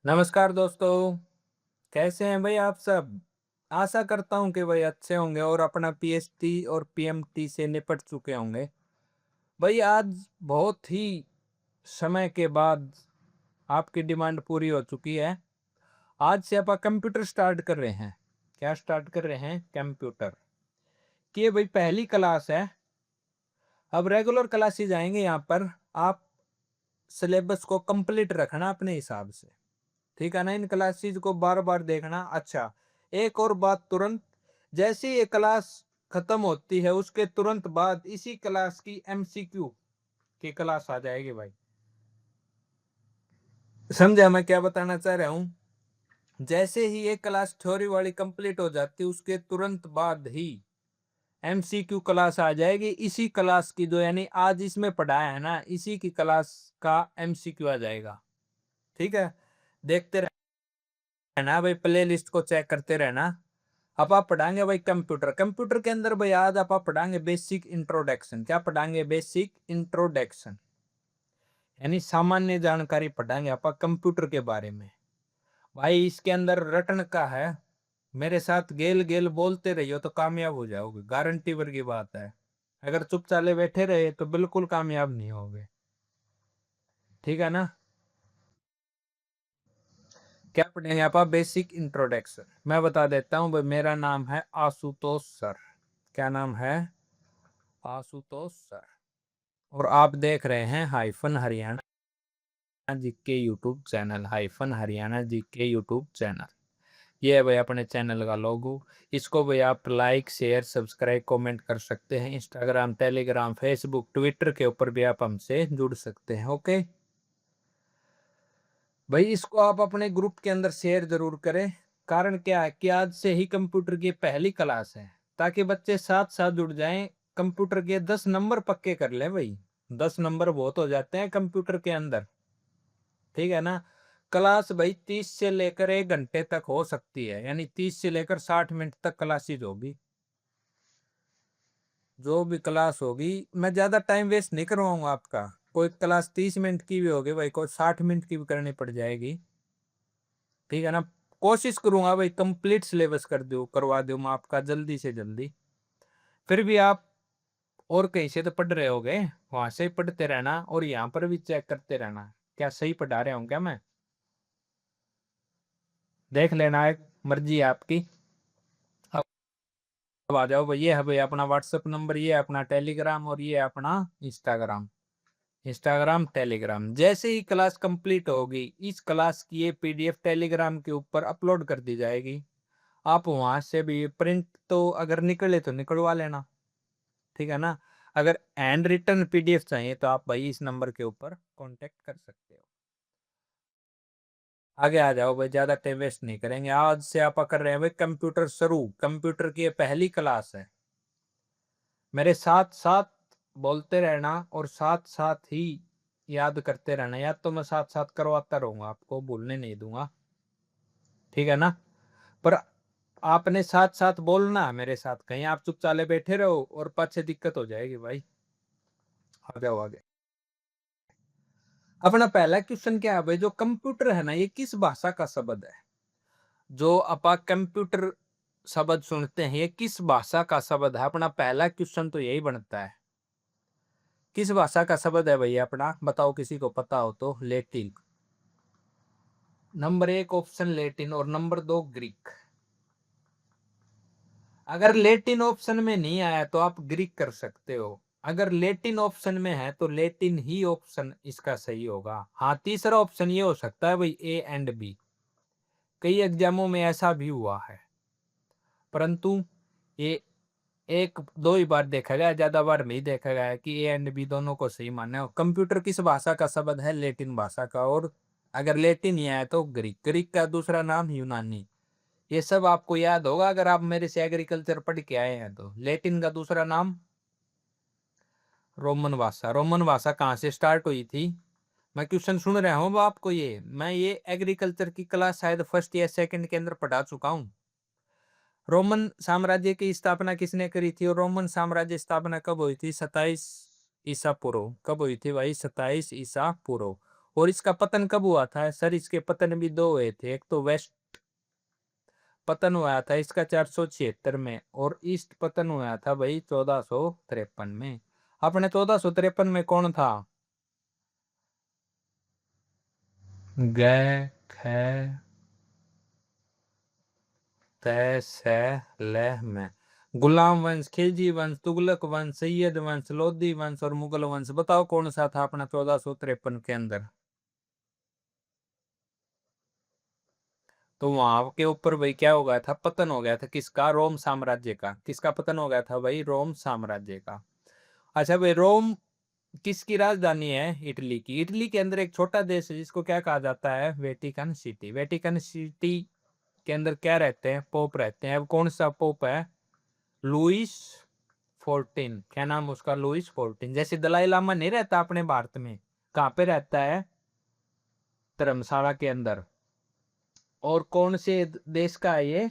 नमस्कार दोस्तों। कैसे हैं भाई आप सब? आशा करता हूं कि भाई अच्छे होंगे और अपना पीएचटी और पीएमटी से निपट चुके होंगे। भाई आज बहुत ही समय के बाद आपकी डिमांड पूरी हो चुकी है। आज से आप कंप्यूटर स्टार्ट कर रहे हैं। क्या स्टार्ट कर रहे हैं? कंप्यूटर की ये भाई पहली क्लास है। अब रेगुलर क्लासेस आएंगे यहाँ पर। आप सिलेबस को कंप्लीट रखना अपने हिसाब से, ठीक है ना। इन क्लासेस को बार बार देखना। अच्छा, एक और बात, तुरंत जैसे ये क्लास खत्म होती है उसके तुरंत बाद इसी क्लास की एमसीक्यू की क्लास आ जाएगी भाई। समझा मैं क्या बताना चाह रहा हूं? जैसे ही ये क्लास थ्योरी वाली कंप्लीट हो जाती है उसके तुरंत बाद ही एमसीक्यू क्लास आ जाएगी। इसी क्लास की जो यानी आज इसमें पढ़ाया है ना, इसी की क्लास का एमसीक्यू आ जाएगा। ठीक है, देखते रहना भाई, प्ले लिस्ट को चेक करते रहना। अब आप पढ़ाएंगे भाई कंप्यूटर। कंप्यूटर के अंदर भाई आज आप पढ़ाएंगे बेसिक इंट्रोडक्शन। क्या पढ़ाएंगे? बेसिक इंट्रोडक्शन, यानी सामान्य जानकारी पढ़ाएंगे आप कंप्यूटर के बारे में। भाई इसके अंदर रटन का है। मेरे साथ गेल गेल बोलते रहियो तो कामयाब हो जाओगे, गारंटी वर्गी बात है। अगर चुपचाले बैठे रहे तो बिल्कुल कामयाब नहीं होगे, ठीक है ना। क्या पढ़ेंगे आप? Basic introduction. मैं बता देता हूँ भाई, मेरा नाम है आशुतोष सर। क्या नाम है? आशुतोष सर। और आप देख रहे हैं हाइफन हरियाणा जी के यूट्यूब चैनल। हाइफन हरियाणा जी के यूट्यूब चैनल, ये है भाई अपने चैनल का लोगो। इसको भाई आप लाइक शेयर सब्सक्राइब कमेंट कर सकते हैं। इंस्टाग्राम टेलीग्राम फेसबुक ट्विटर के ऊपर भी आप हमसे जुड़ सकते हैं। ओके भाई, इसको आप अपने ग्रुप के अंदर शेयर जरूर करें। कारण क्या है कि आज से ही कंप्यूटर की पहली क्लास है, ताकि बच्चे साथ साथ जुड़ जाएं। कंप्यूटर के 10 नंबर पक्के कर ले भाई। 10 नंबर बहुत हो जाते हैं कंप्यूटर के अंदर, ठीक है ना। क्लास भाई 30 से लेकर 1 घंटे तक हो सकती है, यानी 30 से लेकर 60 मिनट तक क्लासेज होगी। जो भी क्लास होगी, मैं ज्यादा टाइम वेस्ट नहीं करवाऊंगा आपका। कोई क्लास 30 मिनट की भी होगी भाई, कोई 60 मिनट की भी करनी पड़ जाएगी, ठीक है ना। कोशिश करूंगा भाई कंप्लीट सिलेबस कर दो, करवा दूं मैं आपका जल्दी से जल्दी। फिर भी आप और कहीं से तो पढ़ रहे होगे, वहां से पढ़ते रहना और यहाँ पर भी चेक करते रहना क्या सही पढ़ा रहे हूँ क्या मैं। देख लेना, एक मर्जी है आपकी। अब आ जाओ भाई, ये है भाई अपना व्हाट्सएप नंबर, ये है अपना टेलीग्राम और ये है अपना इंस्टाग्राम। इंस्टाग्राम टेलीग्राम, जैसे ही क्लास कंप्लीट होगी इस क्लास की ये पीडीएफ टेलीग्राम के ऊपर अपलोड कर दी जाएगी। आप वहां से भी प्रिंट तो अगर निकले तो निकलवा लेना, ठीक है ना। अगर हैंड रिटन पीडीएफ चाहिए तो आप भाई इस नंबर के ऊपर कांटेक्ट कर सकते हो। आगे आ जाओ भाई, ज्यादा टाइम वेस्ट नहीं करेंगे। आज से आप कर रहे हैं भाई कंप्यूटर शुरू। कंप्यूटर की ये पहली क्लास है। मेरे साथ साथ बोलते रहना और साथ साथ ही याद करते रहना। याद तो मैं साथ साथ करवाता रहूंगा, आपको भूलने नहीं दूंगा, ठीक है ना। पर आपने साथ साथ बोलना मेरे साथ, कहीं आप चुपचाले बैठे रहो और पाछे दिक्कत हो जाएगी भाई। आ जाओ आगे। अपना पहला क्वेश्चन क्या है भाई? जो कंप्यूटर है ना, ये किस भाषा का शब्द है? जो अपा कंप्यूटर शब्द सुनते हैं, ये किस भाषा का शब्द है? अपना पहला क्वेश्चन तो यही बनता है। किस भाषा का शब्द है भैया अपना? बताओ, किसी को पता हो तो। लेटिन। नंबर 1 ऑप्शन लेटिन और नंबर 2 ग्रीक। अगर लेटिन ऑप्शन में नहीं आया तो आप ग्रीक कर सकते हो। अगर लेटिन ऑप्शन में है तो लेटिन ही ऑप्शन इसका सही होगा। हाँ, तीसरा ऑप्शन ये हो सकता है भाई, ए एंड बी। कई एग्जामों में ऐसा भी हुआ है, परंतु ये एक दो ही बार देखा गया, ज्यादा बार नहीं देखा गया है कि ए एंड बी दोनों को सही माने हो। कंप्यूटर किस भाषा का शब्द है? लेटिन भाषा का। और अगर लेटिन ही है तो ग्रीक। ग्रीक का दूसरा नाम यूनानी। ये सब आपको याद होगा अगर आप मेरे से एग्रीकल्चर पढ़ के आए हैं तो। लेटिन का दूसरा नाम रोमन भाषा। रोमन भाषा कहाँ से स्टार्ट हुई थी? मैं क्वेश्चन सुन रहा हूँ आपको। ये एग्रीकल्चर की क्लास शायद फर्स्ट या सेकंड के अंदर पढ़ा चुका हूँ। रोमन साम्राज्य की स्थापना किसने करी थी? और रोमन साम्राज्य स्थापना कब हुई थी? 27 ईसा पूर्व। कब हुई थी भाई? 27 ईसा पूर्व। और इसका पतन कब हुआ था सर? इसके पतन भी दो हुए थे, एक तो वेस्ट पतन हुआ था इसका 476 में, और ईस्ट पतन हुआ था भाई 1453 में। अपने 1453 में कौन था? गै खे तै से लह में गुलाम वंश, खिलजी वंश, तुगलक वंश, सैयद वंश, लोधी वंश और मुगल वंश। बताओ कौन सा था अपना 1453 के अंदर? तो वहां के ऊपर भाई क्या हो गया था? पतन हो गया था किसका? रोम साम्राज्य का। किसका पतन हो गया था भाई? रोम साम्राज्य का। अच्छा भाई, रोम किसकी राजधानी है? इटली की। इटली के अंदर एक छोटा देश है जिसको क्या कहा जाता है? Vatican city. वेटिकन सिटी के अंदर क्या रहते हैं? पोप रहते हैं। अब कौन सा पोप है? लुइस 14। क्या नाम उसका? लुइस 14। जैसे दलाई लामा नहीं रहता अपने भारत में, कहाँ पे रहता है? धर्मशाला के अंदर। और कौन से देश का है ये?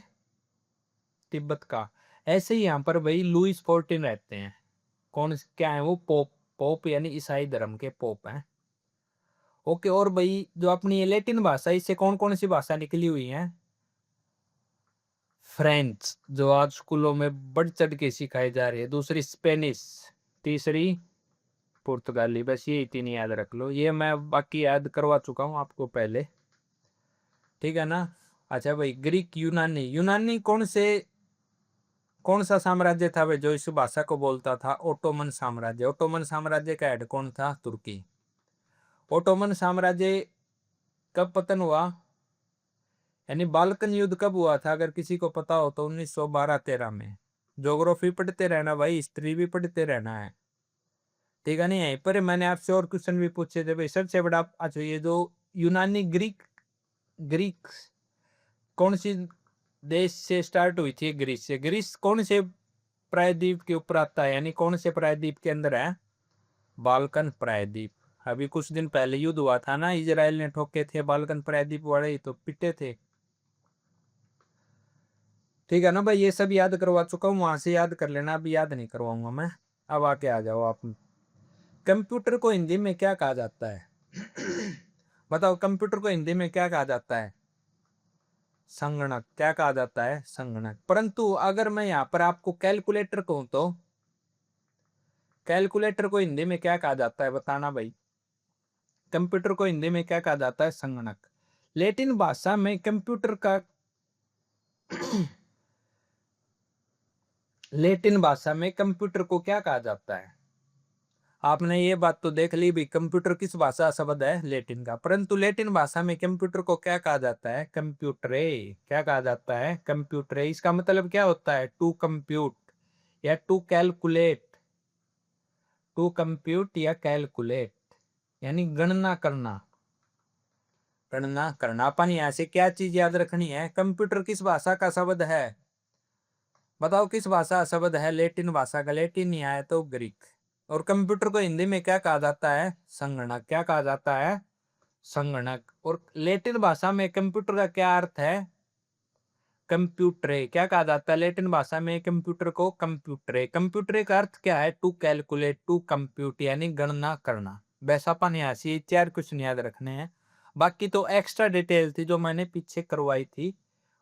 तिब्बत का। ऐसे ही यहाँ पर भाई लुइस 14 रहते हैं। कौन क्या है वो? पोप। पोप यानी ईसाई धर्म के पोप हैं। ओके। और भाई जो अपनी ये लैटिन भाषा, इससे कौन कौन सी भाषा निकली हुई है? फ्रेंच, जो आज स्कूलों में बढ़ चढ़ के सिखाई जा रही है। दूसरी स्पेनिश, तीसरी पुर्तगाली। बस ये तीन याद रख लो, ये मैं बाकी याद करवा चुका हूँ आपको पहले, ठीक है ना? अच्छा भाई, ग्रीक, यूनानी। यूनानी कौन सा साम्राज्य था भाई जो इस भाषा को बोलता था? ओटोमन साम्राज्य। ओटोमन साम्राज्य का हेड कौन था? तुर्की। ओटोमन साम्राज्य कब पतन हुआ? यानी बाल्कन युद्ध कब हुआ था? अगर किसी को पता हो तो 1912-13 में। ज्योग्राफी पढ़ते रहना भाई, हिस्ट्री भी पढ़ते रहना है, ठीक है? नहीं यहीं पर मैंने आपसे और क्वेश्चन भी पूछे थे भाई। सबसे बड़ा अच्छा, ये जो यूनानी ग्रीक ग्रीक कौन सी देश से स्टार्ट हुई थी? ग्रीस से। ग्रीस कौन से प्रायद्वीप के ऊपर आता है? यानी कौन से प्रायद्वीप के अंदर है? बाल्कन प्रायद्वीप। अभी कुछ दिन पहले युद्ध हुआ था ना, इजराइल ने ठोके थे बाल्कन प्रायद्वीप वाले, तो पिटे थे, ठीक है ना भाई? ये सब याद करवा चुका हूँ, वहां से याद कर लेना, अभी याद नहीं करवाऊंगा मैं। अब आके आ जाओ आप। कंप्यूटर को हिंदी में क्या कहा जाता है? बताओ, कंप्यूटर को हिंदी में क्या कहा जाता है? संगणक। क्या कहा जाता है? संगणक। परंतु अगर मैं यहाँ पर आपको कैलकुलेटर कहूं तो कैलकुलेटर को हिंदी में क्या कहा जाता है? बताना भाई। कंप्यूटर को हिंदी में क्या कहा जाता है? संगणक। लैटिन भाषा में कंप्यूटर का लैटिन भाषा में कंप्यूटर को क्या कहा जाता है? आपने ये बात तो देख ली भी, कंप्यूटर किस भाषा शब्द है? लैटिन का। परंतु लैटिन भाषा में कंप्यूटर को क्या कहा जाता है? कंप्यूटरे। क्या कहा जाता है? कंप्यूटरे। इसका मतलब क्या होता है? टू कंप्यूट या टू कैलकुलेट। टू कंप्यूट या कैलकुलेट यानी गणना करना। गणना करना। अपन यहाँ से क्या चीज याद रखनी है? कंप्यूटर किस भाषा का शब्द है? बताओ किस भाषा का शब्द है? लैटिन भाषा का। लैटिन नहीं आया तो ग्रीक। और कंप्यूटर को हिंदी में क्या कहा जाता है? संगणक। क्या कहा जाता है? संगणक। और लैटिन भाषा में कंप्यूटर का क्या अर्थ है? कंप्यूटरे। क्या कहा जाता है लैटिन भाषा में कंप्यूटर को? कंप्यूटरे। कंप्यूटरे का अर्थ क्या है? टू कैलकुलेट, टू कंप्यूट यानी गणना करना। वैसा अपन यहाँ से 4 क्वेश्चन याद रखने हैं, बाकी तो एक्स्ट्रा डिटेल थी जो मैंने पीछे करवाई थी,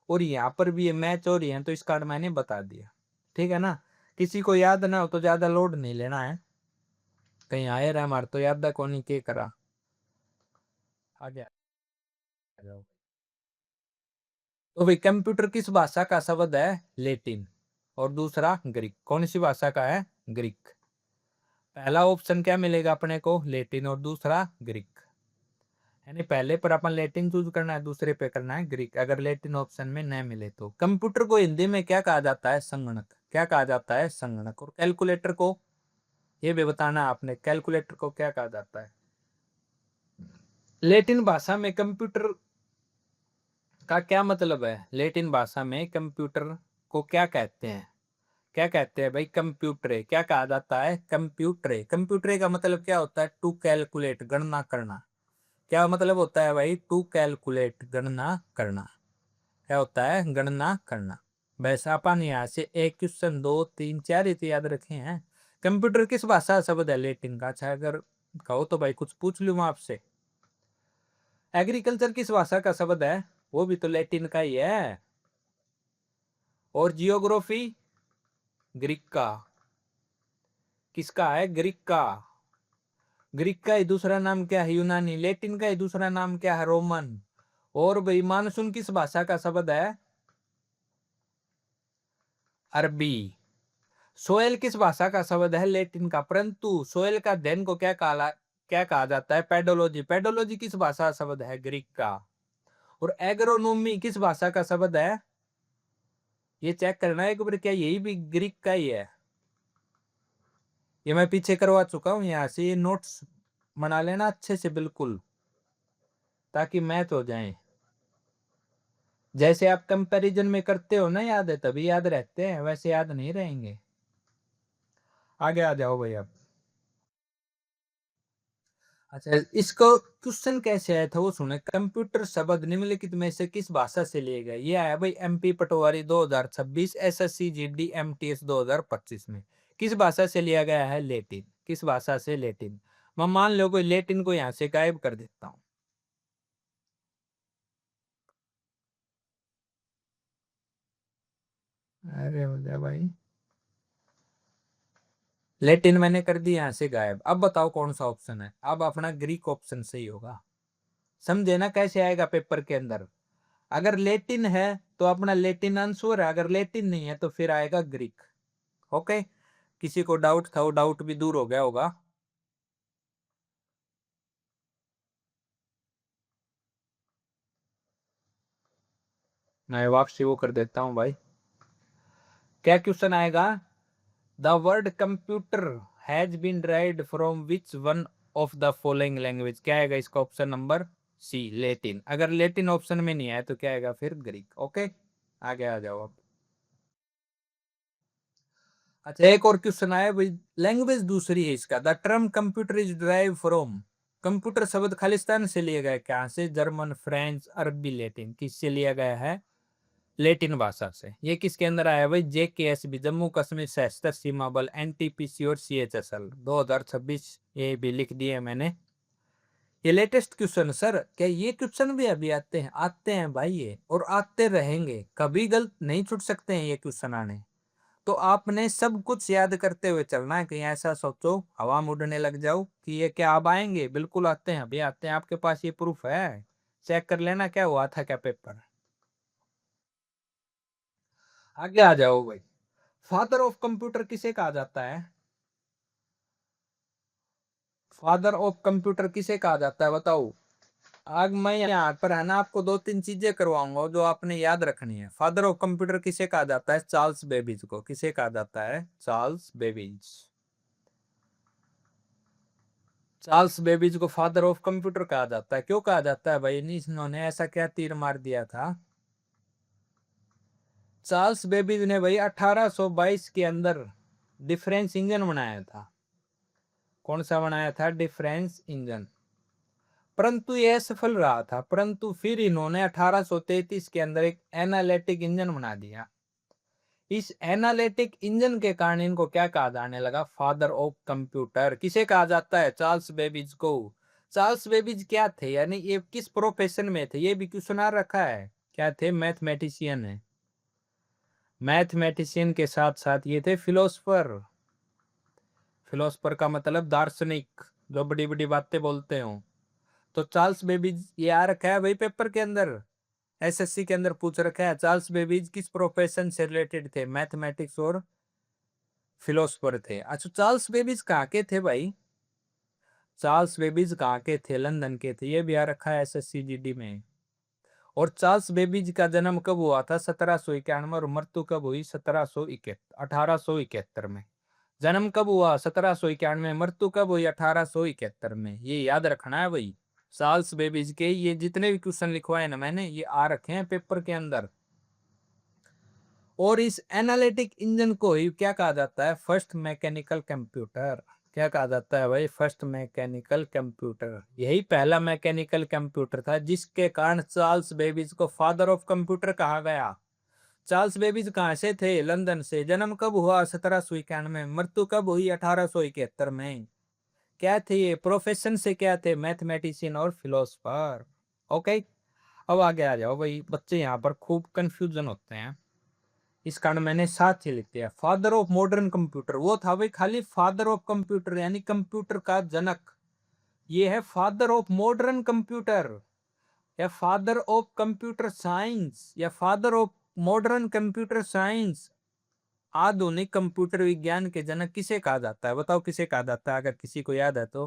और यहाँ पर भी ये मैच हो रही है तो इसका मैंने बता दिया, ठीक है ना? किसी को याद ना हो तो ज्यादा लोड नहीं लेना है, कहीं आए रहा हमारे तो याद कौन के करा। आगे आ जाओ। तो भाई, कंप्यूटर किस भाषा का शब्द है? लैटिन। और दूसरा ग्रीक। कौन सी भाषा का है? ग्रीक। पहला ऑप्शन क्या मिलेगा अपने को? लैटिन। और दूसरा ग्रीक। यानी पहले पर अपन लैटिन चूज करना है, दूसरे पे करना है ग्रीक, अगर लैटिन ऑप्शन में न मिले तो। कंप्यूटर को हिंदी में क्या कहा जाता है? संगणक। क्या कहा जाता है? संगणक। और कैलकुलेटर को, ये भी बताना आपने, कैलकुलेटर को क्या कहा जाता है? लैटिन भाषा में कंप्यूटर का क्या मतलब है? लैटिन भाषा में कंप्यूटर को क्या कहते हैं? क्या कहते हैं भाई? कंप्यूटरे। क्या कहा जाता है? कंप्यूटरे। कंप्यूटरे का मतलब क्या होता है? टू कैलकुलेट, गणना करना। क्या मतलब होता है भाई? टू कैलकुलेट, गणना करना। क्या होता है? गणना करना। वैसा अपन यहाँ से एक क्वेश्चन, 2, 3, 4 ही तो याद रखे हैं। कंप्यूटर किस भाषा शब्द है? लैटिन का। अच्छा, अगर कहो तो भाई कुछ पूछ लूँ आपसे। एग्रीकल्चर किस भाषा का शब्द है? वो भी तो लैटिन का ही है। और जियोग्राफी ग्रीक का। किसका है? ग्रीक का। ग्रीक का ही दूसरा नाम क्या है? यूनानी। लैटिन का ही दूसरा नाम क्या है? रोमन। और भाई मानसून किस भाषा का शब्द है? अरबी। सोयल किस भाषा का शब्द है? लैटिन का। परंतु सोयल का अध्ययन को क्या कहा जाता है? पेडोलॉजी। पेडोलॉजी किस भाषा का शब्द है? ग्रीक का। और एग्रोनॉमी किस भाषा का शब्द है? ये चेक करना है एक बार, क्या यही भी ग्रीक का ही है? ये मैं पीछे करवा चुका हूं, यहाँ से ये नोट्स बना लेना अच्छे से बिल्कुल, ताकि मैच हो जाए। जैसे आप कंपैरिजन में करते हो ना, याद है तभी याद रहते हैं, वैसे याद नहीं रहेंगे। आगे आ जाओ भाई आप। अच्छा, इसको क्वेश्चन कैसे आया था वो सुने। कंप्यूटर शब्द निम्नलिखित में से किस भाषा से लिए गए? ये आया भाई एमपी पटवारी 2026 एसएससी जीडी एमटीएस 2025 में। किस भाषा से लिया गया है? लैटिन। किस भाषा से? लैटिन। मैं मान लो कोई लैटिन को यहाँ से गायब कर देता हूँ। अरे हो जा भाई, लैटिन मैंने कर दी यहाँ से गायब। अब बताओ कौन सा ऑप्शन है? अब अपना ग्रीक ऑप्शन सही होगा। समझे ना कैसे आएगा पेपर के अंदर? अगर लैटिन है तो अपना लैटिन आंसर है, अगर लैटिन नहीं है तो फिर आएगा ग्रीक। ओके, किसी को डाउट था वो डाउट भी दूर हो गया होगा। मैं वापसी वो कर देता हूँ भाई। क्या क्वेश्चन आएगा? The word computer has been derived from which one of the following language? क्या आएगा इसका? Option number C, Latin. अगर लैटिन ऑप्शन में नहीं आया तो क्या आएगा? फिर ग्रीक। ओके, आगे आ जाओ अब। अच्छा, एक और क्वेश्चन आया भाई, लैंग्वेज दूसरी है इसका। The term computer is drive from. Computer शब्द खालिस्तान से लिया गया, क्या से? जर्मन, फ्रेंच, अरबी, लैटिन। किससे लिया गया है? लैटिन भाषा से। ये किसके अंदर आया भाई? जेकेएसबी, जम्मू कश्मीर सशस्त्र सीमा बल, एनटीपीसी और सीएचएसएल 2026। ये भी लिख दिए मैंने। ये लेटेस्ट क्वेश्चन सर, क्या ये क्वेश्चन भी अभी आते हैं? आते हैं भाई ये, और आते रहेंगे, कभी गलत नहीं छूट सकते हैं ये क्वेश्चन आने। तो आपने सब कुछ याद करते हुए चलना है, कहीं ऐसा सोचो हवा में उड़ने लग जाओ कि ये क्या अब आएंगे। बिल्कुल आते हैं, अभी आते हैं। आपके पास ये प्रूफ है, चेक कर लेना क्या हुआ था क्या पेपर। आगे आ जाओ भाई। फादर ऑफ कंप्यूटर किसे कहा जाता है? फादर ऑफ कंप्यूटर किसे कहा जाता है बताओ। आज मैं यहाँ पर है ना आपको दो तीन चीजें करवाऊंगा जो आपने याद रखनी है। फादर ऑफ कंप्यूटर किसे कहा जाता है? चार्ल्स बेबीज को। किसे कहा जाता है? Charles babies. चार्ल्स बेबीज को फादर ऑफ कंप्यूटर कहा जाता है। क्यों कहा जाता है भाई? इन्होंने ऐसा क्या तीर मार दिया था? चार्ल्स बेबीज ने भाई 1822 के अंदर डिफरेंस इंजन बनाया था। कौन सा बनाया था? Difference engine. परंतु यह सफल रहा था, परंतु फिर इन्होंने 1833 के अंदर एक एनालिटिक इंजन बना दिया। इस एनालिटिक इंजन के कारण इनको क्या कहा जाने लगा? Father of computer. किसे कहा जाता है? चार्ल्स बेबीज को। चार्ल्स बेबीज क्या थे, यानी ये किस प्रोफेशन में थे? ये भी क्यों सुना रखा है? क्या थे? मैथमेटिशियन है। मैथमेटिशियन के साथ साथ ये थे फिलोसफर। फिलोसफर का मतलब दार्शनिक, जो बड़ी बड़ी बातें बोलते हो। तो चार्ल्स बेबीज ये आ रखा है भाई पेपर के अंदर, एसएससी के अंदर पूछ रखा है। चार्ल्स बेबीज किस प्रोफेशन से रिलेटेड थे? मैथमेटिक्स और फिलोसफर थे। अच्छा, चार्ल्स बेबीज कहाँ के थे भाई? चार्ल्स बेबीज कहाँ के थे? लंदन के थे। ये भी आ रखा है एसएससी जीडी में। और चार्ल्स बेबीज का जन्म कब हुआ था? 1791। और मृत्यु कब हुई? 1871 में। जन्म कब हुआ? 1791। मृत्यु कब हुई? 1871 में। ये याद रखना है भाई। चार्ल्स बेबीज के ये जितने भी क्वेश्चन लिखवाए ना मैंने, ये आ रखे हैं पेपर के अंदर। और इस एनालिटिक इंजन को ही क्या कहा जाता है? First mechanical computer. क्या कहा जाता है भाई? First mechanical computer. यही पहला मैकेनिकल कंप्यूटर था जिसके कारण चार्ल्स बेबीज को फादर ऑफ कंप्यूटर कहा गया। चार्ल्स बेबीज कहाँ से थे? लंदन से। जन्म कब हुआ? 1791। मृत्यु कब हुई? 1871 में। क्या थे ये? प्रोफेशन से क्या थे? मैथमेटिशियन और फिलोसफर। ओके, अब आगे आ जाओ भाई, बच्चे यहाँ पर खूब कंफ्यूजन होते हैं, इस कारण मैंने साथ ही लिख दिया। फादर ऑफ मॉडर्न कंप्यूटर, वो था भाई खाली फादर ऑफ कंप्यूटर यानी कंप्यूटर का जनक। ये है फादर ऑफ मॉडर्न कंप्यूटर या फादर ऑफ कंप्यूटर साइंस या father of modern computer science. आधुनिक कंप्यूटर विज्ञान के जनक किसे कहा जाता है? बताओ किसे कहा जाता है? अगर किसी को याद है तो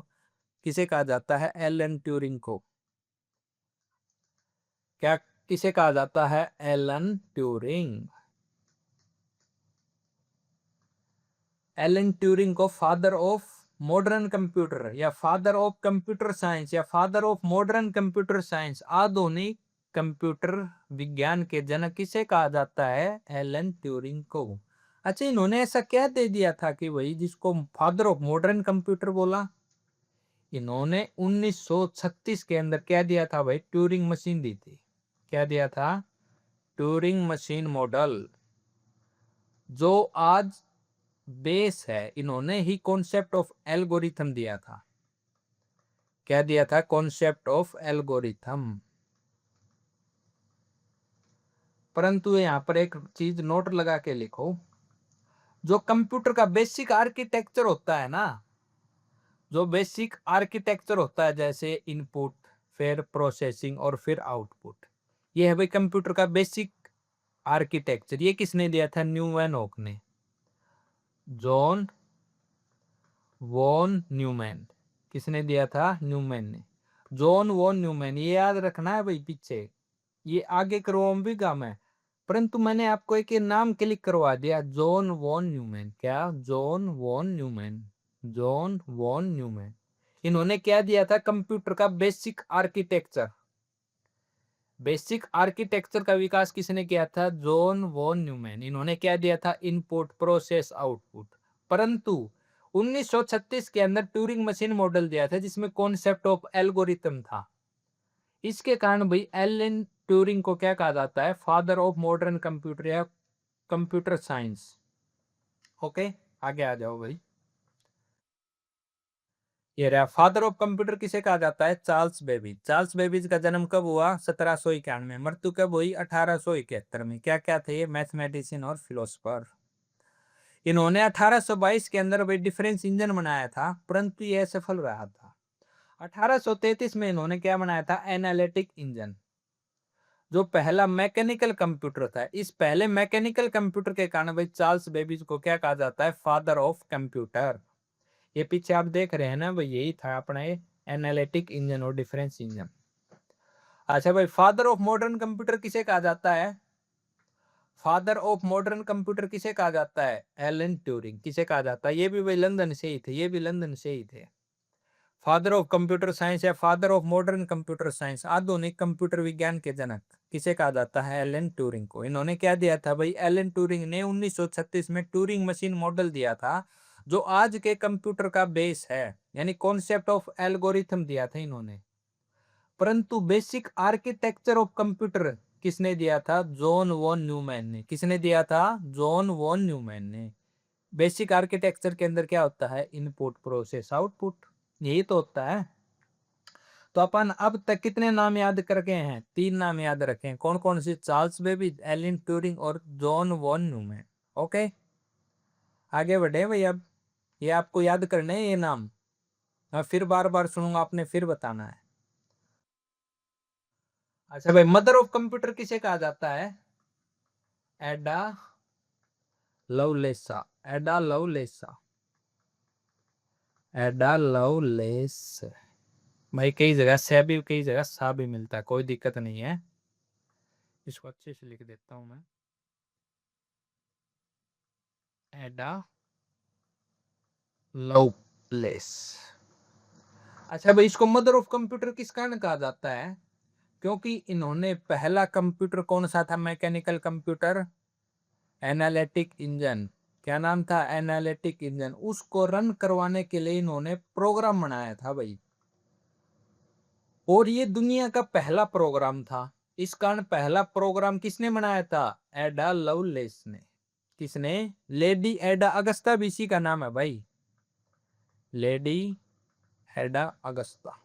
किसे कहा जाता है? एलन ट्यूरिंग को। क्या किसे कहा जाता है? Alan Turing. एलन ट्यूरिंग को फादर ऑफ मॉडर्न कंप्यूटर या फादर ऑफ कंप्यूटर साइंस या father of modern computer science, आधुनिक कंप्यूटर विज्ञान के जनक किसे कहा जाता है? एलन ट्यूरिंग को। अच्छा, इन्होंने ऐसा क्या दे दिया था कि भाई जिसको फादर ऑफ मॉडर्न कंप्यूटर बोला? इन्होंने 1936 के अंदर क्या दिया था भाई? ट्यूरिंग मशीन दी थी। क्या दिया था? ट्यूरिंग मशीन मॉडल, जो आज बेस है। इन्होंने ही कॉन्सेप्ट ऑफ एल्गोरिथम दिया था। क्या दिया था? Concept of algorithm. परंतु यहाँ पर एक चीज नोट लगा के लिखो, जो कंप्यूटर का बेसिक आर्किटेक्चर होता है ना, जो बेसिक आर्किटेक्चर होता है, जैसे इनपुट, फिर प्रोसेसिंग और फिर आउटपुट, ये है भाई कंप्यूटर का बेसिक आर्किटेक्चर। ये किसने दिया था? न्यूमैन ने, जॉन वॉन न्यूमैन। किसने दिया था? न्यूमैन ने, जॉन वॉन न्यूमैन। ये याद रखना है भाई, पीछे ये आगे करवाऊंगा मैं, परंतु मैंने आपको एक नाम क्लिक करवा दिया, जॉन वॉन न्यूमैन। क्या? John von Neumann. John von Neumann. इन्होंने क्या दिया था? कंप्यूटर का बेसिक आर्किटेक्चर। बेसिक आर्किटेक्चर का विकास किसने किया था? John von Neumann. इन्होंने क्या दिया था? Input, process, output. परंतु 1936 के अंदर ट्यूरिंग मशीन मॉडल दिया था जिसमें कॉन्सेप्ट ऑफ एल्गोरिथम था। इसके कारण भाई एलन ट्यूरिंग को क्या कहा जाता है? फादर ऑफ मॉडर्न कंप्यूटर या कंप्यूटर साइंस। ओके, आगे आ जाओ भाई। ये रहा फादर ऑफ कंप्यूटर किसे कहा जाता है? Charles Babbage. चार्ल्स बेबेज का जन्म कब हुआ? 1791 में। मृत्यु कब हुई? 1871 में। क्या क्या थे ये? मैथमेटिशियन और फिलोसफर। इन्होंने 1822 के अंदर भाई डिफरेंस इंजन बनाया था, परंतु यह सफल रहा था। 1833 में इन्होंने क्या बनाया था? एनालिटिक इंजन, जो पहला मैकेनिकल कंप्यूटर था। इस पहले मैकेनिकल कंप्यूटर के कारण भाई चार्ल्स बेबेज को क्या कहा जाता है? Father of computer. ये पीछे आप देख रहे हैं ना भाई, यही था अपना ये एनालिटिक इंजन और डिफरेंस इंजन। अच्छा भाई, फादर ऑफ मॉडर्न कंप्यूटर किसे कहा जाता है? फादर ऑफ मॉडर्न कंप्यूटर किसे कहा जाता है? Alan Turing. किसे कहा जाता है? ये भी भाई लंदन से ही थे, ये भी लंदन से ही थे। फादर ऑफ कंप्यूटर साइंस या father of modern computer science, आधुनिक कंप्यूटर विज्ञान के जनक किसे कहा जाता है? एलन ट्यूरिंग को। इन्होंने क्या दिया था भाई? एलन ट्यूरिंग ने 1936 में ट्यूरिंग मशीन मॉडल दिया था, जो आज के कंप्यूटर का बेस है, यानी कॉन्सेप्ट ऑफ एल्गोरिथम दिया था इन्होंने। परंतु बेसिक आर्किटेक्चर ऑफ कंप्यूटर किसने दिया था? जॉन वॉन न्यूमैन ने। किसने दिया था? जॉन वॉन न्यूमैन ने। बेसिक आर्किटेक्चर के अंदर क्या होता है? इनपुट, प्रोसेस, आउटपुट, यही तो होता है। तो अपन अब तक कितने नाम याद करके हैं? 3 नाम याद रखे हैं। कौन कौन से? चार्ल्स बेबेज, एलन ट्यूरिंग और जॉन वॉन न्यूमैन। ओके, आगे बढ़े भाई। अब ये आपको याद करने हैं ये नाम, मैं फिर बार बार सुनूंगा, आपने फिर बताना है। अच्छा भाई, मदर ऑफ कंप्यूटर किसे कहा जाता है? एडा लवलेसा। एडा लवलेसा। एडा लवलेस। भाई कई जगह से भी, कई जगह सा भी मिलता है, कोई दिक्कत नहीं है। इसको अच्छे से लिख देता हूं मैं। एडा लवलेस। अच्छा भाई, इसको मदर ऑफ कंप्यूटर किस कारण कहा जाता है? क्योंकि इन्होंने पहला कंप्यूटर कौन सा था? Mechanical computer, analytic engine. क्या नाम था? Analytic engine. उसको रन करवाने के लिए इन्होंने प्रोग्राम बनाया था भाई, और ये दुनिया का पहला प्रोग्राम था। इस कारण पहला प्रोग्राम किसने बनाया था? एडा लवलेस ने। किसने? लेडी एडा अगस्ता भी इसी का नाम है भाई, लेडी एडा अगस्ता।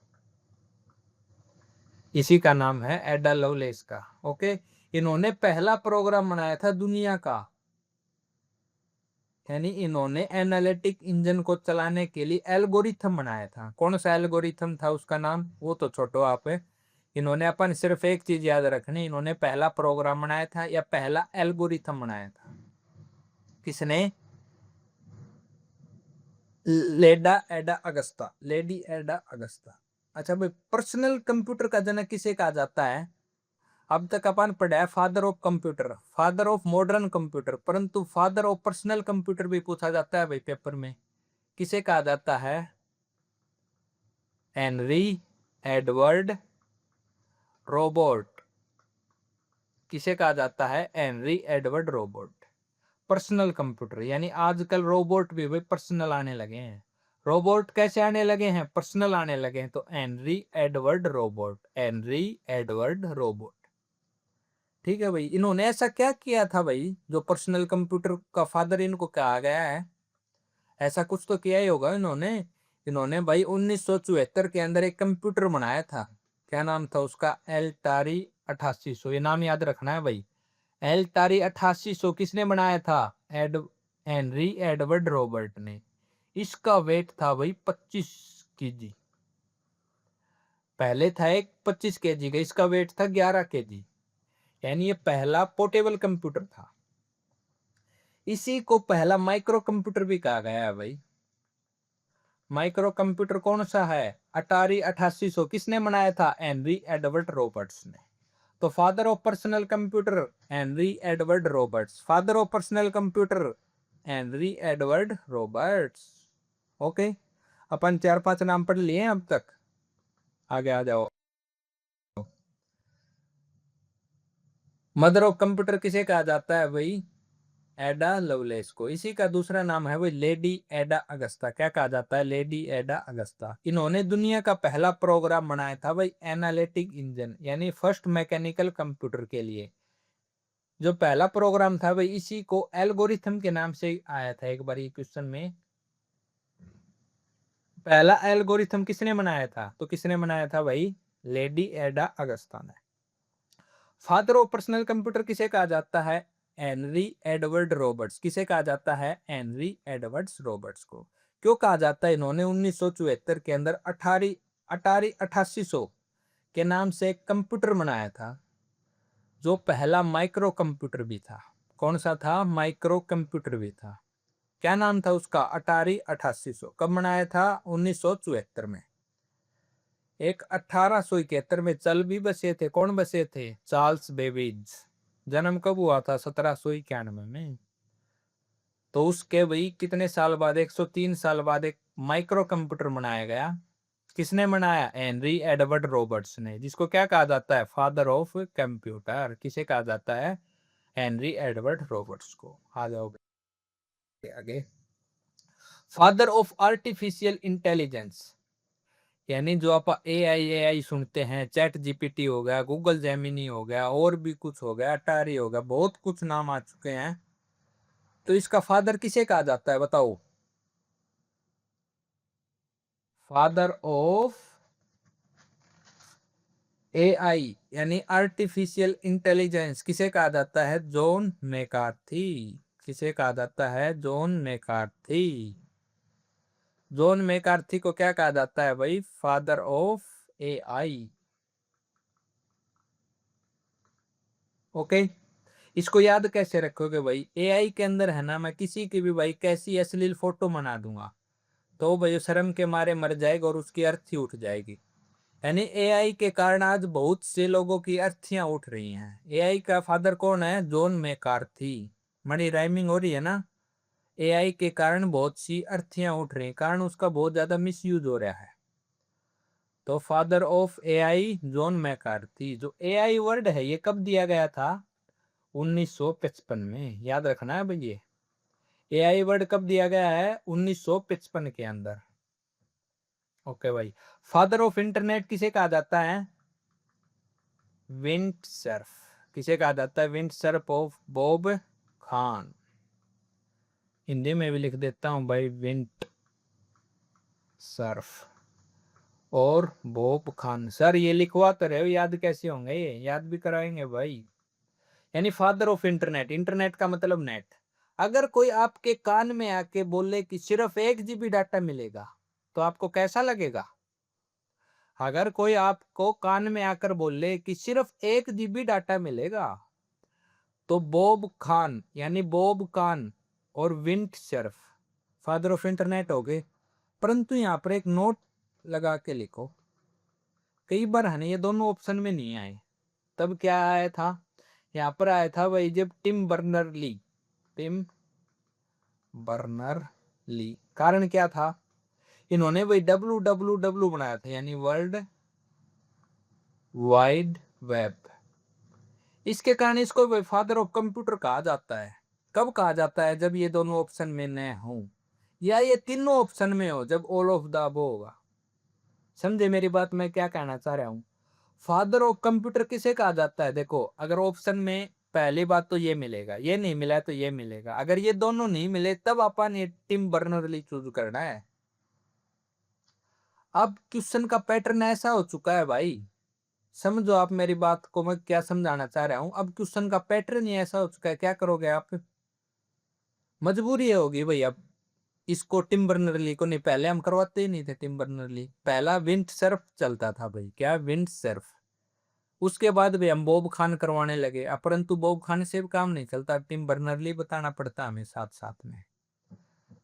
इसी का नाम है एडा लवलेस का। ओके, इन्होंने पहला प्रोग्राम बनाया था दुनिया का, यानी इन्होंने एनालिटिक इंजन को चलाने के लिए एल्गोरिथम बनाया था। कौन सा एल्गोरिथम था, उसका नाम वो तो छोटो आप है। इन्होंने अपन सिर्फ एक चीज याद रखनी, इन्होंने पहला प्रोग्राम बनाया था या पहला एल्गोरिथम बनाया था। किसने? लेडा एडा अगस्ता, लेडी एडा अगस्ता। अच्छा भाई, पर्सनल कंप्यूटर का जनक किसे कहा जाता है? अब तक अपन पढ़ा है father of computer, father of modern computer, परंतु फादर ऑफ पर्सनल कंप्यूटर भी पूछा जाता है भाई पेपर में। किसे कहा जाता है? Henry Edward robot. किसे कहा जाता है? Henry Edward robot. Personal computer, यानी आजकल रोबोट भी भाई पर्सनल आने लगे हैं। रोबोट कैसे आने लगे हैं? पर्सनल आने लगे हैं। तो Henry Edward robot, Henry Edward robot. ठीक है भाई, इन्होंने ऐसा क्या किया था भाई जो पर्सनल कंप्यूटर का फादर इनको कहा गया है? ऐसा कुछ तो किया ही होगा इन्होंने। इन्होंने भाई 1974 के अंदर एक कंप्यूटर बनाया था। क्या नाम था उसका? एल्टारी 8800। ये नाम याद रखना है भाई। एल्टारी 8800 किसने बनाया था? हेनरी एडवर्ड रॉबर्ट ने। इसका वेट था भाई 25 kg। पहले था एक 25 kg का, इसका वेट था 11 kg। यानी ये पहला पोर्टेबल कंप्यूटर था। इसी को पहला माइक्रो कंप्यूटर भी कहा गया है भाई। माइक्रो कंप्यूटर कौन सा है? अटारी 8800 किसने बनाया था? हेनरी एडवर्ड रॉबर्ट्स ने। तो father of personal computer Henry Edward Roberts, father of personal computer Henry Edward Roberts. Okay, अपन 4-5 नाम पढ़ लिए अब तक। आगे आ जाओ। मदर ऑफ कंप्यूटर किसे कहा जाता है भाई? एडा लवलेस को। इसी का दूसरा नाम है भाई लेडी एडा अगस्ता। क्या कहा जाता है? Lady Ada Agusta. इन्होंने दुनिया का पहला प्रोग्राम बनाया था भाई एनालिटिक इंजन, यानी फर्स्ट मैकेनिकल कंप्यूटर के लिए। जो पहला प्रोग्राम था भाई, इसी को एल्गोरिथम के नाम से आया था। एक बार ये क्वेश्चन में पहला एल्गोरिथम किसने बनाया था? तो किसने बनाया था भाई? लेडी एडा अगस्ता ने। फादर ऑफ पर्सनल कंप्यूटर किसे कहा जाता है? Henry Edward Roberts. किसे कहा जाता है? हेनरी एडवर्ड्स रॉबर्ट्स को। क्यों कहा जाता है? इन्होंने 1974 के अंदर अटारी 8800 के नाम से एक कंप्यूटर बनाया था, जो पहला माइक्रो कंप्यूटर भी था। कौन सा था? माइक्रो कंप्यूटर भी था। क्या नाम था उसका? अटारी 8800। कब बनाया था? 1974 में। एक 1871 में चल भी बसे थे। कौन बसे थे? Charles Babbage. जन्म कब हुआ था? 1791 में। तो उसके भाई कितने साल बाद, 103 साल बाद एक माइक्रो कंप्यूटर बनाया गया। किसने बनाया? हेनरी एडवर्ड रॉबर्ट्स ने, जिसको क्या कहा जाता है? Father of computer. किसे कहा जाता है? हेनरी एडवर्ड रॉबर्ट्स को। आ जाओगे आगे। फादर ऑफ आर्टिफिशियल इंटेलिजेंस, यानी जो आप ए आई सुनते हैं, चैट जीपीटी हो गया, गूगल जेमिनी हो गया, और भी कुछ हो गया, अटारी हो गया, बहुत कुछ नाम आ चुके हैं। तो इसका फादर किसे कहा जाता है बताओ? फादर ऑफ एआई यानी आर्टिफिशियल इंटेलिजेंस किसे कहा जाता है? John McCarthy. किसे कहा जाता है? John McCarthy. जॉन मैकार्थी को क्या कहा जाता है भाई? Father of AI. ओके, इसको याद कैसे रखोगे भाई? एआई के अंदर है ना, मैं किसी की भी भाई कैसी अश्लील फोटो बना दूंगा तो भाई शर्म के मारे मर जाएगा और उसकी अर्थी उठ जाएगी। यानी एआई के कारण आज बहुत से लोगों की अर्थियां उठ रही हैं। एआई का फादर कौन है? John McCarthy. बड़ी राइमिंग हो रही है ना। एआई के कारण बहुत सी अर्थियां उठ रही हैं, कारण उसका बहुत ज्यादा मिसयूज हो रहा है। तो father of AI John McCarthy. जो एआई वर्ड है ये कब दिया गया था? 1955 में। याद रखना है भाई, ये एआई वर्ड कब दिया गया है? 1955 के अंदर। ओके भाई। फादर ऑफ इंटरनेट किसे कहा जाता है? Wind Surf. किसे कहा जाता है? Wind Surf of Bob Khan. Hindi में भी लिख देता हूं भाई, विंड सर्फ। और बॉब खान। सर ये लिखवा तो रहे हो, याद कैसे होंगे, ये याद भी कराएंगे भाई। यानी फादर ऑफ इंटरनेट, इंटरनेट का मतलब नेट। अगर कोई आपके कान में आके बोले कि सिर्फ 1 GB डाटा मिलेगा, तो आपको कैसा लगेगा? अगर कोई आपको कान में आकर बोले कि सिर्फ 1 GB डाटा मिलेगा, तो बॉब खान यानी बॉब कान और विंट सर्फ फादर ऑफ इंटरनेट हो गए। परंतु यहाँ पर एक नोट लगा के लिखो, कई बार है ना ये दोनों ऑप्शन में नहीं आए। तब क्या आया था? यहाँ पर आया था भाई जब Tim Berner Lee, Tim Berner Lee. कारण क्या था? इन्होंने वही WWW बनाया था, यानी वर्ल्ड वाइड वेब। इसके कारण इसको फादर ऑफ कंप्यूटर कहा जाता है। कब कहा जाता है? जब ये दोनों ऑप्शन में न हो, या ये तीनों ऑप्शन में हो, जब ऑल ऑफ द अबव होगा। समझे मेरी बात, मैं क्या कहना चाह रहा हूं? फादर ऑफ कंप्यूटर किसे कहा जाता है? देखो, अगर ऑप्शन में पहली बात तो ये मिलेगा, ये नहीं मिला तो ये मिलेगा, अगर ये दोनों नहीं मिले तब अपन ये टिम बर्नर-ली चूज करना है। अब क्वेश्चन का पैटर्न ऐसा हो चुका है भाई, समझो आप मेरी बात को, मैं क्या समझाना चाह रहा हूं। अब क्वेश्चन का पैटर्न ही ऐसा हो चुका है, क्या करोगे आप? मजबूरी होगी भाई। अब इसको टिम बर्नर-ली को नहीं, पहले हम करवाते ही नहीं थे टिम बर्नर-ली, पहला विंड सर्फ चलता था भाई। क्या? Vint Surf. उसके बाद भी हम बॉब खान करवाने लगे, परंतु बॉब खान से भी काम नहीं चलता, टिम बर्नर-ली बताना पड़ता हमें साथ साथ में।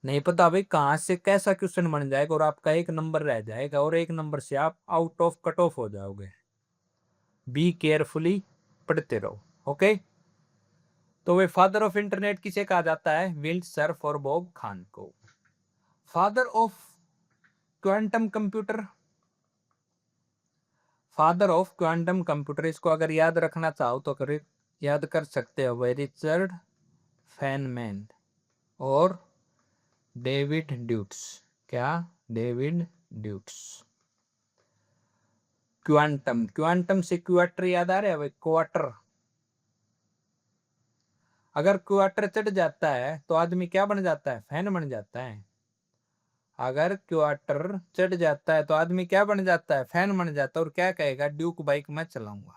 नहीं पता भाई कहां से कैसा क्वेश्चन बन जाएगा और आपका 1 नंबर रह जाएगा, और 1 नंबर से आप आउट ऑफ कट ऑफ हो जाओगे। बी केयरफुली पढ़ते रहो, ओके। तो वे फादर ऑफ इंटरनेट किसे कहा जाता है? विल्ड सर्फ और बॉब खान को। Father of quantum computer, father of quantum computer, इसको अगर याद रखना चाहो तो कर याद कर सकते हो भाई, रिचर्ड फेनमैन और डेविड ड्यूट्स। क्या? डेविड ड्यूट्स। क्वांटम, क्वांटम से क्वार्टर याद आ रहा है भाई, क्वार्टर। अगर क्वार्टर चढ़ जाता है तो आदमी क्या बन जाता है? फैन बन जाता है। अगर क्वार्टर चढ़ जाता है तो आदमी क्या बन जाता है? फैन बन जाता है। और क्या कहेगा? ड्यूक बाइक मैं चलाऊंगा।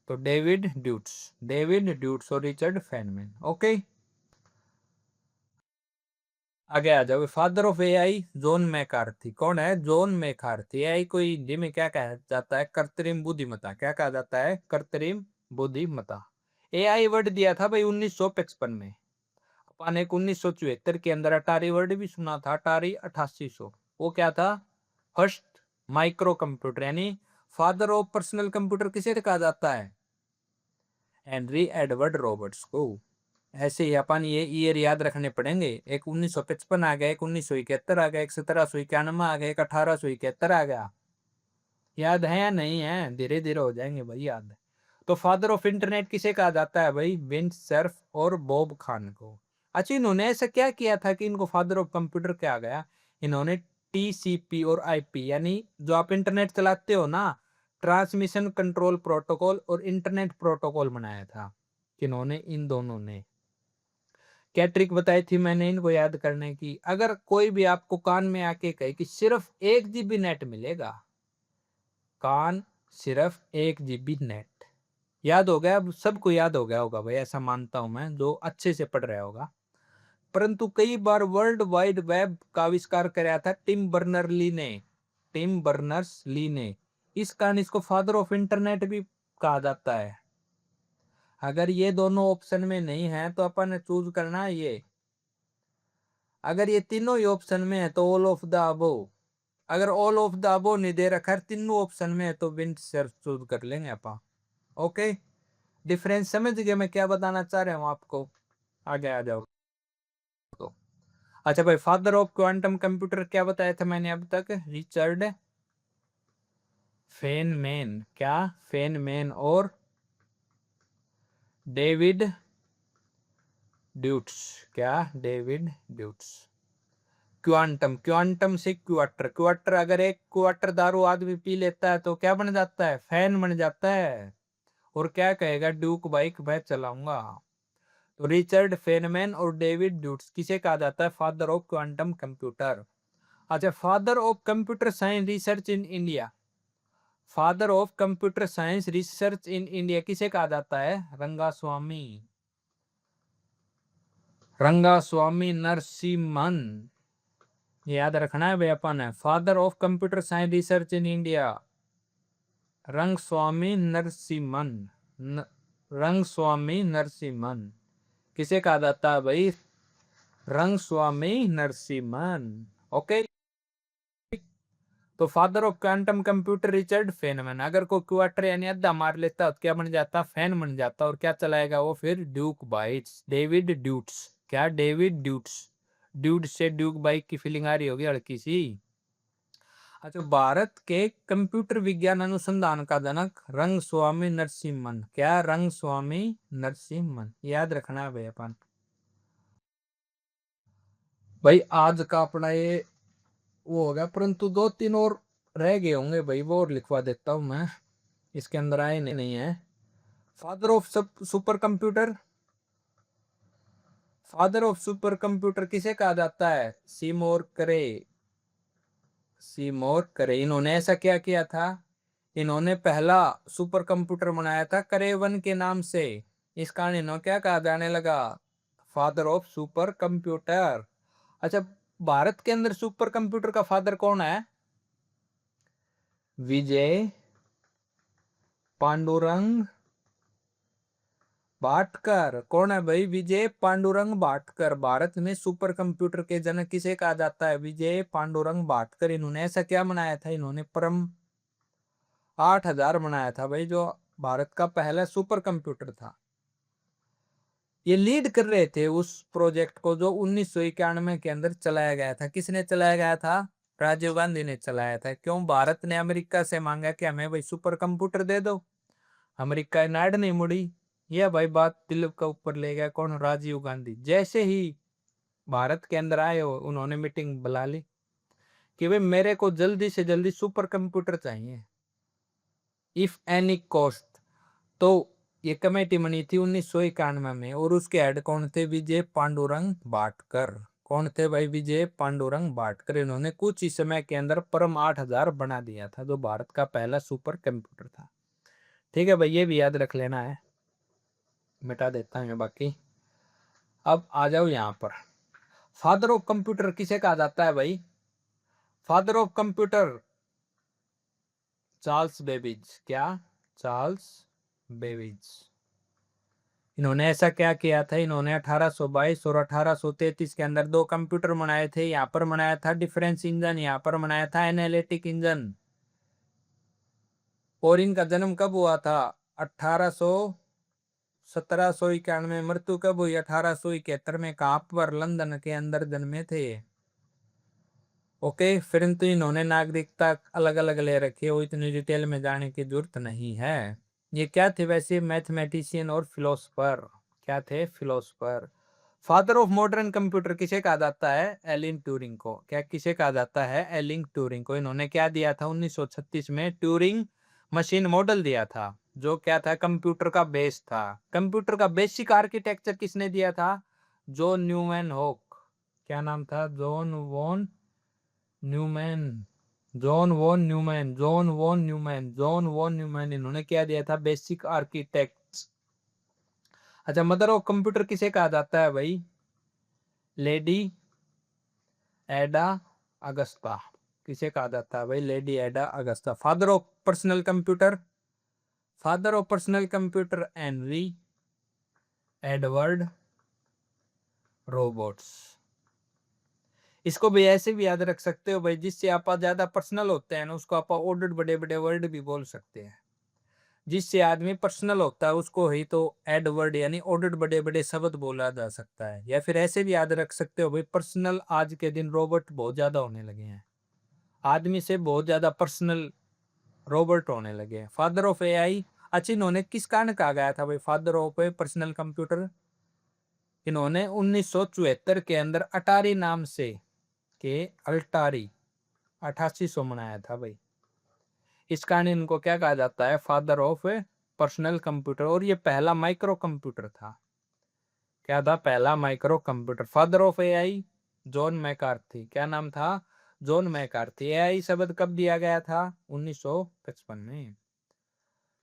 तो डेविड ड्यूट्स, डेविड ड्यूट्स और रिचर्ड फेनमैन, ओके। आगे आ जाओ। Father of AI John McCarthy. कौन है? John McCarthy. एआई को हिंदी में क्या कहा जाता है? कृत्रिम बुद्धिमत्ता। क्या कहा जाता है? कृत्रिम बुद्धिमत्ता। एआई वर्ड दिया था भाई 1955 में। अपन एक 1974 के अंदर अटारी वर्ड भी सुना था, अटारी 8800। वो क्या था? फर्स्ट माइक्रो कंप्यूटर, यानी फादर ऑफ पर्सनल कंप्यूटर किसे कहा जाता है? हेनरी एडवर्ड रॉबर्ट्स को। ऐसे ही अपन ये ईयर याद रखने पड़ेंगे। एक 1955 आ गया, एक 1971 आ गया, एक 1791 आ गया, एक 1871 आ गया। याद है या नहीं है? धीरे धीरे हो जाएंगे भाई याद। तो फादर ऑफ इंटरनेट किसे कहा जाता है भाई? विंड सर्फ और बॉब खान को। अच्छा, इन्होंने ऐसा क्या किया था कि इनको फादर ऑफ कंप्यूटर क्या गया? इन्होंने टीसीपी और आईपी, यानी जो आप इंटरनेट चलाते हो ना, ट्रांसमिशन कंट्रोल प्रोटोकॉल और इंटरनेट प्रोटोकॉल बनाया था। किन्होंने? इन दोनों ने। क्या ट्रिक बताई थी मैंने इनको याद करने की? अगर कोई भी आपको कान में आके कहे कि सिर्फ 1 GB नेट मिलेगा, कान सिर्फ 1 GB नेट, याद हो गया? अब सबको याद हो गया होगा भाई, ऐसा मानता हूं मैं, जो अच्छे से पढ़ रहा होगा। परंतु कई बार वर्ल्ड वाइड वेब का आविष्कार कराया था टिम बर्नर ली ने, टिम बर्नर्स ली ने। इस कारण इसको फादर ऑफ इंटरनेट भी कहा जाता है। अगर ये दोनों ऑप्शन में नहीं है तो अपन ने चूज करना है ये। अगर ये तीनों ही ऑप्शन में है तो ऑल ऑफ द अबव। अगर ऑल ऑफ द अबव नहीं दे रखा है, तीनों ऑप्शन में है, तो विंड सर्फ चूज कर लेंगे अपन, ओके। डिफरेंस समझ गए मैं क्या बताना चाह रहा हूँ आपको? आगे आ जाओ तो। अच्छा भाई, फादर ऑफ क्वांटम कंप्यूटर क्या बताया था मैंने अब तक? Richard Feynman. क्या? फेनमैन और डेविड ड्यूट्स। क्या? डेविड ड्यूट्स। क्वांटम, क्वांटम से क्वार्टर, क्वार्टर, अगर एक क्वार्टर दारू आदमी पी लेता है तो क्या बन जाता है? फैन बन जाता है। और क्या कहेगा? ड्यूक बाइक मैं चलाऊंगा। तो रिचर्ड फेनमैन और डेविड ड्यूट्स किसे कहा जाता है फादर ऑफ क्वांटम कंप्यूटर? अच्छा, father of computer science research in India, father of computer science research in India किसे कहा जाता है? रंगास्वामी, रंगास्वामी नरसिम्हन, याद रखना है भाई अपन है। Father of computer science research in India Rangaswamy Narasimhan, Rangaswamy Narasimhan किसे कहा जाता है भाई? रंगस्वामी नरसिम्हन। ओके, तो father of quantum computer Richard Feynman. अगर कोई क्वार्टर यानी अद्धा मार लेता तो क्या बन जाता? फैन बन जाता। और क्या चलाएगा वो फिर? Duke bites, David Deutsch. क्या? David Deutsch. ड्यूट से ड्यूक बाइक की फीलिंग आ रही होगी हल्की सी। अच्छा, भारत के कंप्यूटर विज्ञान अनुसंधान का जनक रंगस्वामी नरसिम्हन। क्या? रंगस्वामी नरसिम्हन, याद रखना है भाई अपन। भाई आज का अपना ये वो हो गया, परंतु 2-3 और रह गए होंगे भाई, वो और लिखवा देता हूं मैं, इसके अंदर आए नहीं है। Father of super computer, father of super computer किसे कहा जाता है? सीमोर करे, सीमोर करे। इन्होंने ऐसा क्या किया था? इन्होंने पहला सुपर कंप्यूटर बनाया था करे 1 के नाम से। इस कारण इन्होंने क्या कहा जाने लगा? Father of super computer. अच्छा, भारत के अंदर सुपर कंप्यूटर का फादर कौन है? विजय पांडुरंग भाटकर। कौन है भाई? विजय पांडुरंग भाटकर। भारत में सुपर कंप्यूटर के जनक किसे कहा जाता है? विजय पांडुरंग भाटकर। इन्होंने ऐसा क्या बनाया था? इन्होंने परम 8000 बनाया था भाई, जो भारत का पहला सुपर कंप्यूटर था। ये लीड कर रहे थे उस प्रोजेक्ट को जो 1991 के अंदर चलाया गया था। किसने चलाया गया था? राजीव गांधी ने चलाया था। क्यों? भारत ने अमेरिका से मांगा कि हमें भाई सुपर कंप्यूटर दे दो। अमेरिका नाड़ नहीं मुड़ी। यह भाई बात दिल का ऊपर ले गया कौन? राजीव गांधी। जैसे ही भारत के अंदर आए हो, उन्होंने मीटिंग बुला ली कि भाई मेरे को जल्दी से जल्दी सुपर कंप्यूटर चाहिए, इफ एनी कॉस्ट। तो ये कमेटी बनी थी 1991 में, और उसके हेड कौन थे? विजय पांडुरंग भाटकर। कौन थे भाई? विजय पांडुरंग भाटकर। इन्होंने कुछ ही समय के अंदर परम 8000 बना दिया था, जो भारत का पहला सुपर कंप्यूटर था। ठीक है भाई, ये भी याद रख लेना है, मिटा देता हूं बाकी। अब आ जाओ यहाँ पर, फादर ऑफ कंप्यूटर किसे कहा जाता है भाई? Father of computer Charles Babbage. क्या? Charles Babbage. इन्होंने ऐसा क्या किया था? इन्होंने 1822 और 1833 के अंदर 2 कंप्यूटर बनाए थे। यहाँ पर बनाया था डिफरेंस इंजन, यहाँ पर बनाया था एनालिटिक इंजन। और इनका जन्म कब हुआ था? 1800 1791 में। मृत्यु कब हुई? 1871 में। कहां पर? लंदन के अंदर जन्मे थे। ओके, फिर तो इन्होंने नागरिकता अलग अलग ले रखी है, वो इतनी डिटेल में जाने की जरूरत नहीं है। ये क्या थे वैसे? मैथमेटिशियन और फिलोसफर। क्या थे? Philosopher. Father of modern computer किसे कहा जाता है? एलिन ट्यूरिंग को। क्या किसे कहा जाता है? एलिन ट्यूरिंग को। इन्होंने क्या दिया था? 1936 में ट्यूरिंग मशीन मॉडल दिया था, जो क्या था? कंप्यूटर का बेस था। कंप्यूटर का बेसिक आर्किटेक्चर किसने दिया था? जॉन न्यूमैन हॉक। क्या नाम था? John von Neumann, John von Neumann, John von Neumann, John von Neumann. इन्होंने क्या दिया था? Basic architect. अच्छा, मदर ऑफ कंप्यूटर किसे कहा जाता है भाई? Lady Ada Agusta. किसे कहा जाता है भाई? Lady Ada Augusta. Father of personal computer, father of personal computer Henry Edward Roberts. इसको भी ऐसे भी याद रख सकते हो भाई, जिससे आप ज्यादा पर्सनल होते हैं ना, उसको आप ऑर्डर बड़े बड़े वर्ड भी बोल सकते हैं। जिससे आदमी पर्सनल होता है उसको ही तो एडवर्ड यानी ऑर्डर बड़े बड़े शब्द बोला जा सकता है। या फिर ऐसे भी याद रख सकते हो भाई, पर्सनल आज के दिन रोबोट बहुत ज्यादा होने लगे हैं, आदमी से बहुत ज्यादा पर्सनल रोबोट होने लगे हैं। Father of AI. अच्छा, इन्होंने किस कारण कहा गया था भाई फादर ऑफ पर्सनल कंप्यूटर? इन्होंने 1974 के अंदर अटारी नाम से के अल्टारी 8800 मनाया था भाई। इस कारण इनको क्या कहा जाता है? Father of personal computer. और ये पहला माइक्रो कंप्यूटर था। क्या था? पहला micro computer. Father of AI John McCarthy. क्या नाम था? John McCarthy. एआई शब्द कब दिया गया था? 1955 में।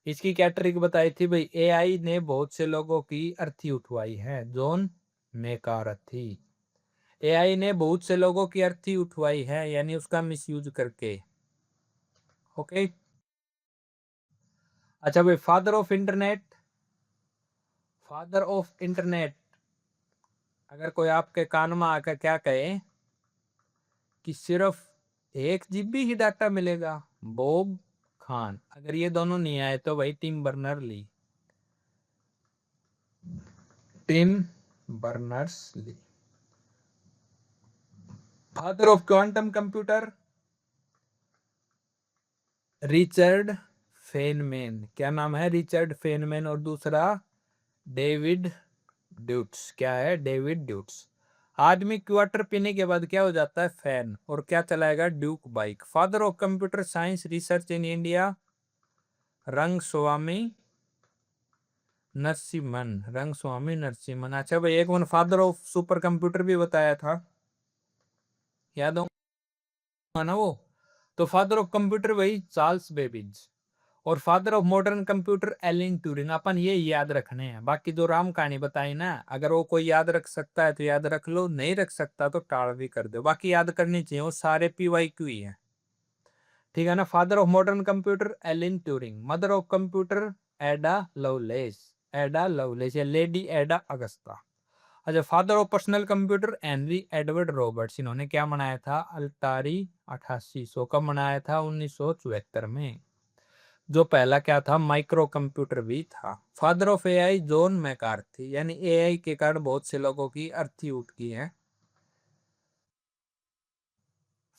इसकी क्या ट्रिक बताई थी भाई? एआई ने बहुत से लोगों की अर्थी उठवाई है। John McCarthy. एआई ने बहुत से लोगों की अर्थी उठवाई है, यानी उसका मिसयूज करके। ओके। अच्छा भाई, father of internet. Father of internet, अगर कोई आपके कान में आकर क्या कहे कि सिर्फ 1 GB ही डाटा मिलेगा, बॉब खान। अगर ये दोनों नहीं आए तो भाई Tim Berner Lee. Tim Berners Lee. Father of quantum computer, Richard Feynman. क्या नाम है? Richard Feynman. और दूसरा डेविड ड्यूट्स। क्या है? David Deutsch. आदमी क्वार्टर पीने के बाद क्या हो जाता है? फैन। और क्या चलाएगा? Duke bike. Father of computer science research in India, Rangaswamy Narasimhan. Rangaswamy Narasimhan. अच्छा भाई, एक one father of super computer भी बताया था, याद होगा ना वो? तो फादर ऑफ कंप्यूटर वही चार्ल्स बेबेज। और father of modern computer Alan Turing. अपन ये याद रखने हैं। बाकी जो राम कहानी बताई ना, अगर वो कोई याद रख सकता है तो याद रख लो, नहीं रख सकता तो टाल भी कर दो। बाकी याद करनी चाहिए, वो सारे PYQ ही है। ठीक है ना? Father of modern computer Alan Turing. Mother of computer एडा लवलेस। एडा लवलेस या लेडी एडा अगस्ता। अच्छा, father of personal computer Henry Edward Roberts. इन्होंने क्या बनाया था? अल्टारी 8800। कब बनाया था? 1974 में। जो पहला क्या था? माइक्रो कंप्यूटर भी था। Father of AI John McCarthy. यानी एआई के कारण बहुत से लोगों की अर्थी उठ गई है।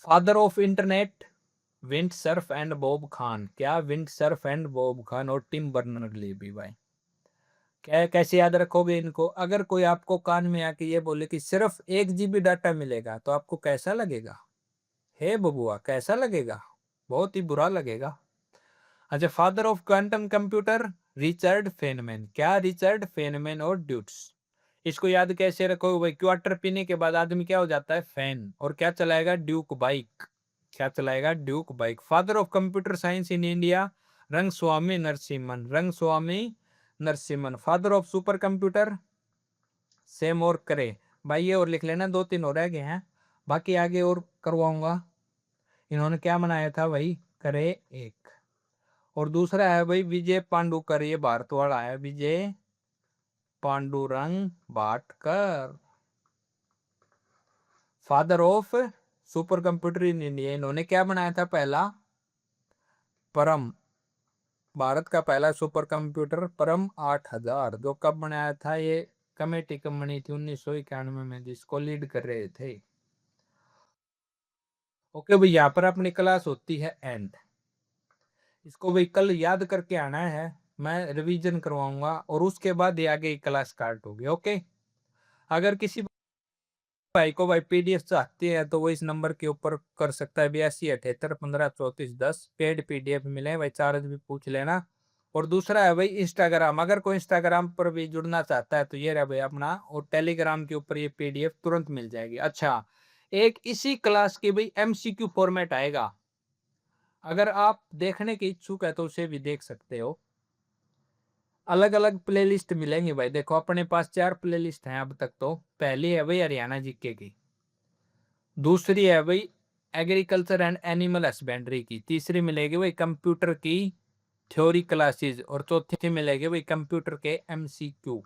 Father of internet Vint Cerf and Bob Kahn. क्या? Vint Cerf and Bob Kahn और टिम बर्नर ली भी भाई। क्या? कैसे याद रखोगे इनको? अगर कोई आपको कान में आके ये बोले कि सिर्फ 1 GB डाटा मिलेगा, तो आपको कैसा लगेगा? हे बबुआ, कैसा लगेगा? बहुत ही बुरा लगेगा। अच्छा, father of quantum computer Richard Feynman. क्या? रिचर्ड फेनमैन और ड्यूट्स। इसको याद कैसे रखोगे भाई? क्वार्टर पीने के बाद आदमी क्या हो जाता है? फैन। और क्या चलाएगा? Duke bike. क्या चलाएगा? Duke bike. Father of computer science in India, Rangaswamy Narasimhan. Rangaswamy Narasimhan. Father of super computer same और करे। भाई ये और लिख लेना, 2-3 और रह गए हैं, बाकी आगे और करवाऊंगा। इन्होंने क्या बनाया था भाई? करे एक। और दूसरा है भाई विजय पांडुकर। ये भारत वाला है, Vijay Pandurang Bhatkar. Father of super computer in India. इन्होंने क्या बनाया था? पहला परम। भारत का पहला सुपर कंप्यूटर परम 8000। जो कब बनाया था? ये कमेटी कब बनी थी? 1991 में, जिसको लीड कर रहे थे। ओके भाई, यहाँ पर अपनी क्लास होती है एंड। इसको भाई कल याद करके आना है, मैं रिवीजन करवाऊंगा और उसके बाद ये आगे क्लास स्टार्ट होगी। ओके। अगर किसी भाई को भाई PDF चाहते हैं तो वो इस नंबर के ऊपर कर सकता है, 8278153410। पेड PDF मिले भाई, चार्ज भी पूछ लेना। और दूसरा है भाई इंस्टाग्राम। अगर कोई इंस्टाग्राम पर भी जुड़ना चाहता है तो ये रहा भाई अपना, और टेलीग्राम के ऊपर ये PDF तुरंत मिल जाएगी। अच्छा, एक इसी क्लास की भाई MCQ फॉर्मेट आएगा, अगर आप देखने के इच्छुक है तो उसे भी देख सकते हो। अलग अलग प्लेलिस्ट मिलेंगे भाई। देखो अपने पास 4 प्लेलिस्ट हैं अब तक। तो पहली है भाई हरियाणा जीके की, दूसरी है भाई एग्रीकल्चर एंड एनिमल हस्बेंड्री की, तीसरी मिलेगी भाई कंप्यूटर की थ्योरी क्लासेस, और चौथी मिलेगी भाई कंप्यूटर के MCQ।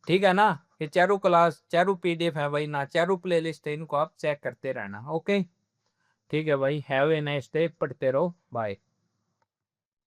ठीक है ना? ये चारों क्लास, चारों PDF है भाई ना, चारों प्लेलिस्ट है, इनको आप चेक करते रहना। ओके, ठीक है भाई, हैव ए नाइस डे। पढ़ते रहो, बाय।